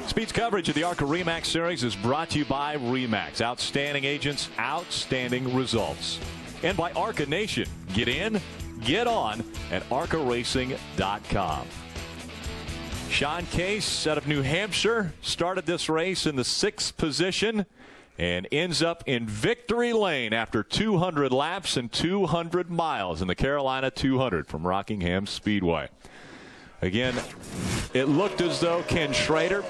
Speed's coverage of the ARCA RE Series is brought to you by RE/MAX. Outstanding agents, outstanding results. And by ARCA Nation. Get in, get on at arcaracing.com. Sean Case out of New Hampshire started this race in the 6th position and ends up in victory lane after 200 laps and 200 miles in the Carolina 200 from Rockingham Speedway. Again, it looked as though Ken Schrader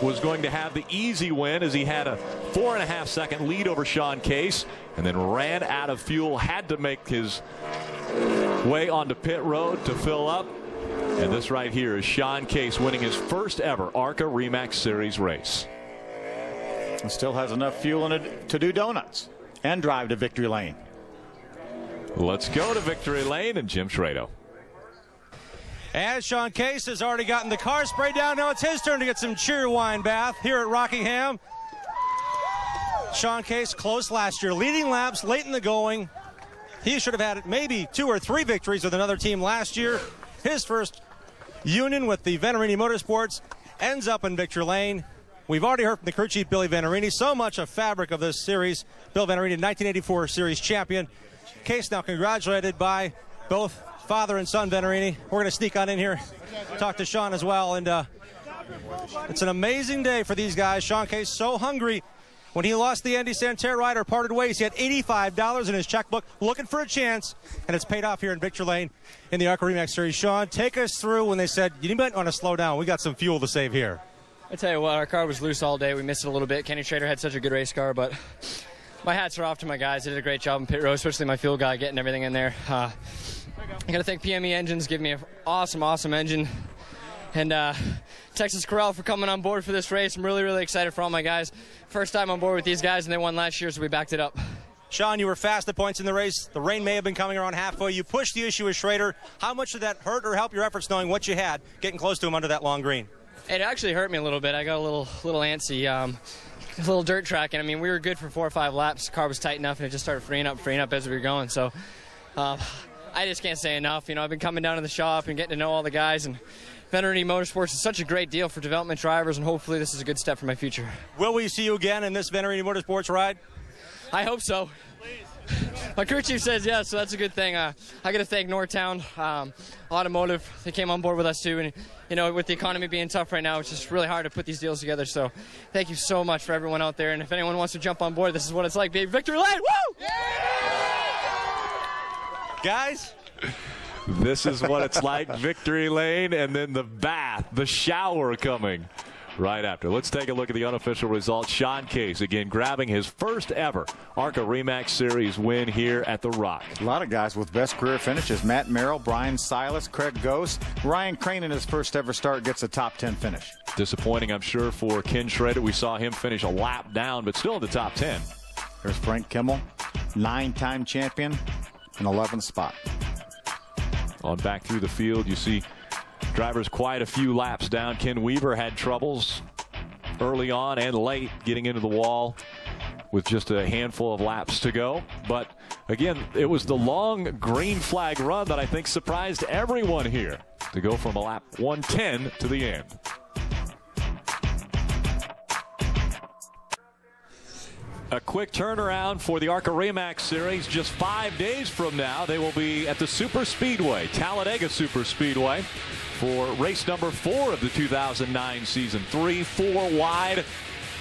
was going to have the easy win as he had a 4.5-second lead over Sean Case and then ran out of fuel, had to make his way onto pit road to fill up. And this right here is Sean Case winning his first ever ARCA RE Series race. And still has enough fuel in it to do donuts and drive to victory lane. Let's go to victory lane and Jim Schrader. As Sean Case has already gotten the car sprayed down, now it's his turn to get some cheer wine bath here at Rockingham. Sean Case close last year, leading laps late in the going. He should have had maybe 2 or 3 victories with another team last year. His first union with the Venarini Motorsports ends up in victory lane. We've already heard from the crew chief, Billy Venarini, so much a fabric of this series. Bill Venarini, 1984 series champion. Case now congratulated by both father and son Venarini. We're going to sneak on in here, talk to Sean as well. And it's an amazing day for these guys. Sean Case so hungry. When he lost the Andy Santerre rider, parted ways, he had $85 in his checkbook, looking for a chance, and it's paid off here in victory lane in the ARCA RE Series. Sean, take us through when they said, you might want to slow down. We got some fuel to save here. I tell you what, our car was loose all day. We missed it a little bit. Kenny Schrader had such a good race car, but my hats are off to my guys. They did a great job in pit road, especially my fuel guy getting everything in there. I got to thank PME Engines, giving me an awesome engine. And Texas Corral for coming on board for this race. I'm really excited for all my guys. First time on board with these guys, and they won last year, so we backed it up. Sean, you were fast at points in the race. The rain may have been coming around halfway. You pushed the issue with Schrader. How much did that hurt or help your efforts knowing what you had, getting close to him under that long green? It actually hurt me a little bit. I got a little antsy. A little dirt track, and I mean, we were good for 4 or 5 laps. The car was tight enough, and it just started freeing up as we were going. So I just can't say enough. You know, I've been coming down to the shop and getting to know all the guys, and Venarini Motorsports is such a great deal for development drivers, and hopefully this is a good step for my future. Will we see you again in this Venarini Motorsports ride? I hope so. My crew chief says yes, so that's a good thing. I got to thank Northtown Automotive. They came on board with us too, and you know, with the economy being tough right now, it's just really hard to put these deals together. So thank you so much for everyone out there, and if anyone wants to jump on board, this is what it's like, baby. Victory lane, woo! Yeah! Guys, this is what it's like, victory lane, and then the bath, the shower coming right after. Let's take a look at the unofficial results. Sean Case, again, grabbing his first ever ARCA RE Series win here at the Rock. A lot of guys with best career finishes. Matt Merrill, Brian Silas, Craig Ghost. Ryan Crane in his first ever start gets a top 10 finish. Disappointing, I'm sure, for Ken Schrader. We saw him finish a lap down, but still in the top 10. There's Frank Kimmel, 9-time champion, an 11th spot. On back through the field, you see drivers quite a few laps down. Ken Weaver had troubles early on and late getting into the wall with just a handful of laps to go. But again, it was the long green flag run that I think surprised everyone here to go from a lap 110 to the end. A quick turnaround for the ARCA RE Series. Just 5 days from now, they will be at the Super Speedway, Talladega Super Speedway, for race number 4 of the 2009 season. 3-4 wide.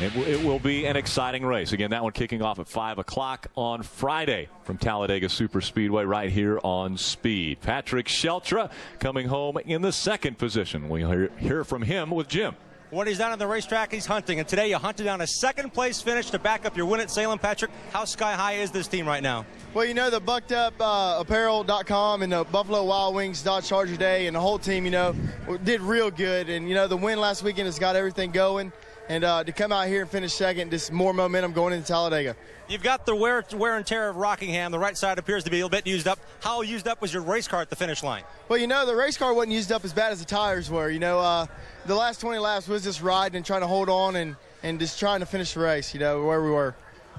It will be an exciting race. Again, that one kicking off at 5 o'clock on Friday from Talladega Super Speedway right here on Speed. Patrick Sheltra coming home in the 2nd position. We'll hear from him with Jim. When he's down on the racetrack, he's hunting. And today you hunted down a 2nd place finish to back up your win at Salem. Patrick, how sky high is this team right now? Well, you know, the BuckedUpApparel.com and the Buffalo Wild Wings Dodge Charger Day and the whole team, you know, did real good. And, you know, the win last weekend has got everything going. And to come out here and finish 2nd, just more momentum going into Talladega. You've got the wear and tear of Rockingham. The right side appears to be a bit used up. How used up was your race car at the finish line? Well, you know, the race car wasn't used up as bad as the tires were. You know, the last 20 laps was just riding and trying to hold on and just trying to finish the race, you know, where we were.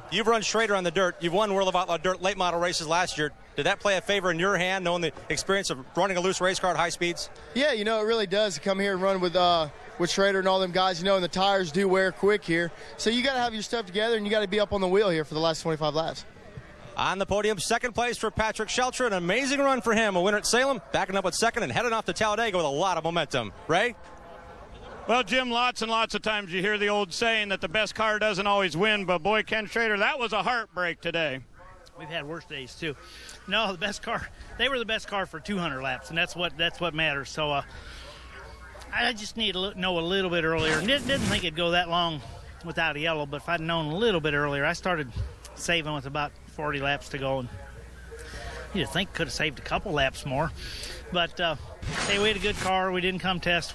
You've run Schrader on the dirt. You've won World of Outlaw Dirt late model races last year. Did that play a favor in your hand, knowing the experience of running a loose race car at high speeds? Yeah, you know, it really does to come here and run with with Schrader and all them guys, you know, and the tires do wear quick here. So you got to have your stuff together, and you got to be up on the wheel here for the last 25 laps. On the podium, second place for Patrick Sheltra. An amazing run for him. A winner at Salem, backing up with second and heading off to Talladega with a lot of momentum. Ray? Well, Jim, lots and lots of times you hear the old saying that the best car doesn't always win, but boy, Ken Schrader, that was a heartbreak today. We've had worse days too. No, the best car. They were the best car for 200 laps, and that's what matters. So I just need to know a little bit earlier. Didn't think it'd go that long without a yellow, but if I'd known a little bit earlier, I started saving with about 40 laps to go, and you'd think could have saved a couple laps more. But hey, we had a good car. We didn't come test.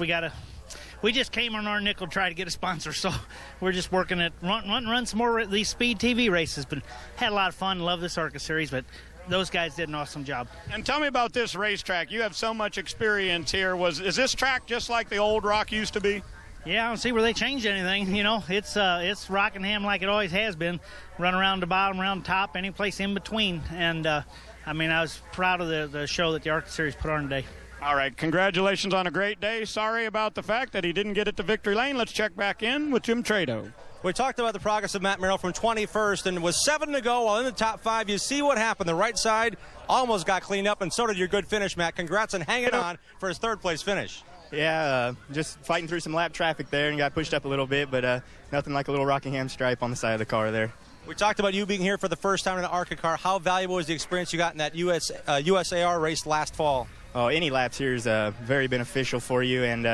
We just came on our nickel to try to get a sponsor, so we're just working at run some more of these Speed TV races. But had a lot of fun. Love this ARCA series, but those guys did an awesome job. And tell me about this racetrack. You have so much experience here. Is this track just like the old Rock used to be? Yeah, I don't see where they changed anything. You know, it's Rockingham like it always has been. Run around the bottom, around the top, any place in between. And I mean, I was proud of the show that the ARCA series put on today. All right, congratulations on a great day. Sorry about the fact that he didn't get it to victory lane. Let's check back in with Jim Trado. We talked about the progress of Matt Merrill from 21st, and with 7 to go while in the top 5. You see what happened. The right side almost got cleaned up, and so did your good finish, Matt. Congrats on hanging on for his third-place finish. Yeah, just fighting through some lap traffic there and got pushed up a little bit, but nothing like a little Rockingham stripe on the side of the car there. We talked about you being here for the first time in an ARCA car. How valuable was the experience you got in that USAR race last fall? Oh, any laps here is very beneficial for you, and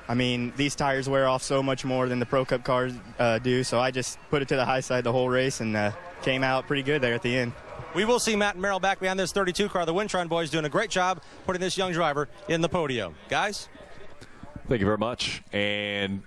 I mean, these tires wear off so much more than the Pro Cup cars do, so I just put it to the high side the whole race and came out pretty good there at the end. We will see Matt Merrill back behind this 32 car. The Wintron boys doing a great job putting this young driver in the podium. Guys? Thank you very much. And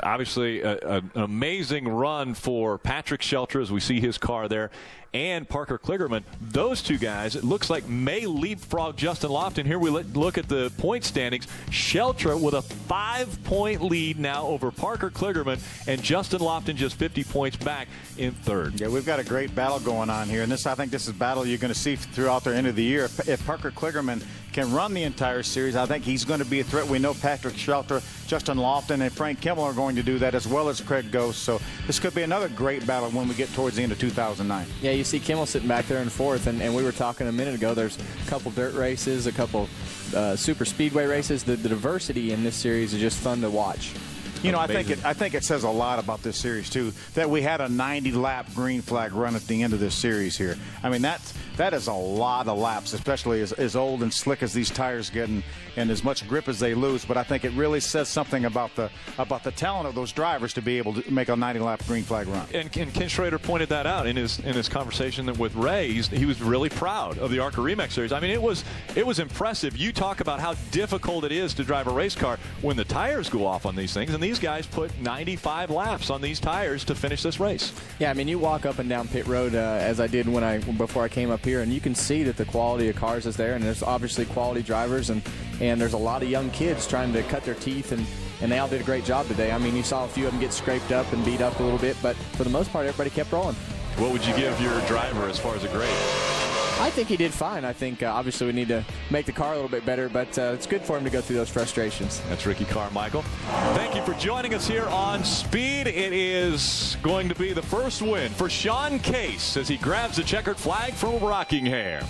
obviously an amazing run for Patrick Sheltra as we see his car there, and Parker Kligerman. Those two guys, it looks like, may leapfrog Justin Lofton. Here we look at the point standings. Sheltra with a 5-point lead now over Parker Kligerman, and Justin Lofton just 50 points back in third. Yeah, we've got a great battle going on here, and I think this is a battle you're going to see throughout the end of the year. If Parker Kligerman can run the entire series, I think he's going to be a threat. We know Patrick Sheltra, Justin Lofton, and Frank Kimmel are going to do that, as well as Craig Ghost. So this could be another great battle when we get towards the end of 2009. Yeah, you see Kimmel sitting back there in fourth, and we were talking a minute ago, there's a couple dirt races, a couple super speedway races. The diversity in this series is just fun to watch. You know, I think it says a lot about this series, too, that we had a 90-lap green flag run at the end of this series here. I mean, that is a lot of laps, especially as old and slick as these tires get and as much grip as they lose. But I think it really says something about the talent of those drivers to be able to make a 90-lap green flag run. And Ken Schrader pointed that out in his conversation with Ray. He was really proud of the ARCA RE/MAX series. I mean, it was impressive. You talk about how difficult it is to drive a race car when the tires go off on these things, and these guys put 95 laps on these tires to finish this race. Yeah, I mean, you walk up and down pit road as I did before I came up here, and you can see that the quality of cars is there, and there's obviously quality drivers, and there's a lot of young kids trying to cut their teeth, and they all did a great job today. I mean, you saw a few of them get scraped up and beat up a little bit, but for the most part, everybody kept rolling. What would you give your driver as far as a grade? I think he did fine. I think obviously we need to make the car a little bit better, but it's good for him to go through those frustrations. That's Ricky Carmichael. Thank you for joining us here on Speed. It is going to be the first win for Sean Case as he grabs the checkered flag from Rockingham.